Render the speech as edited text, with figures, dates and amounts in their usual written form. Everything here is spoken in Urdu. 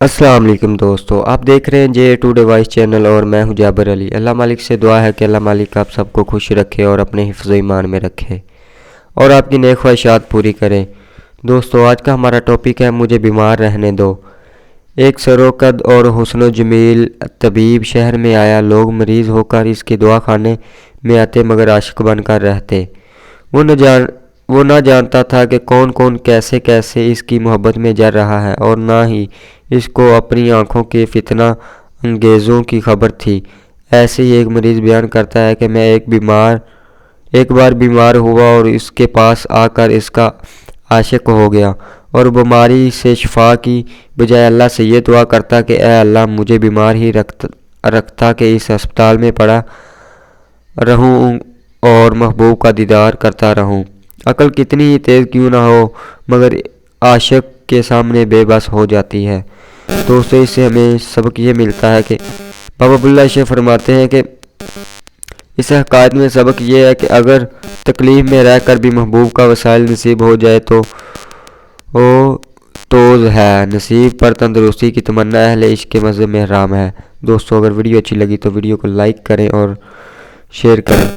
السلام علیکم دوستو، آپ دیکھ رہے ہیں جے ٹو ڈیوائس چینل اور میں ہوں جابر علی۔ اللہ مالک سے دعا ہے کہ اللہ مالک آپ سب کو خوش رکھے اور اپنے حفظ و ایمان میں رکھے اور آپ کی نیک خواہشات پوری کریں۔ دوستو، آج کا ہمارا ٹاپک ہے مجھے بیمار رہنے دو۔ ایک سروقد اور حسن و جمیل طبیب شہر میں آیا۔ لوگ مریض ہو کر اس کے دوا خانے میں آتے مگر عاشق بن کر رہتے۔ وہ نہ جانتا تھا کہ کون کون کیسے اس کی محبت میں جر رہا ہے اور نہ ہی اس کو اپنی آنکھوں کے فتنہ انگیزوں کی خبر تھی۔ ایسے ہی ایک مریض بیان کرتا ہے کہ میں ایک بار بیمار ہوا اور اس کے پاس آ کر اس کا عاشق ہو گیا اور بیماری سے شفا کی بجائے اللہ سے یہ دعا کرتا کہ اے اللہ مجھے بیمار ہی رکھتا کہ اس ہسپتال میں پڑا رہوں اور محبوب کا دیدار کرتا رہوں۔ عقل کتنی ہی تیز کیوں نہ ہو مگر عاشق کے سامنے بے بس ہو جاتی ہے۔ دوستو، اس سے ہمیں سبق یہ ملتا ہے کہ بابا عبداللہ شیخ فرماتے ہیں کہ اس حکایت میں سبق یہ ہے کہ اگر تکلیف میں رہ کر بھی محبوب کا وصال نصیب ہو جائے تو ہے نصیب پر تندرستی کی تمنا اہل عشق کے مذہب میں حرام ہے۔ دوستو، اگر ویڈیو اچھی لگی تو ویڈیو کو لائک کریں اور شیئر کریں۔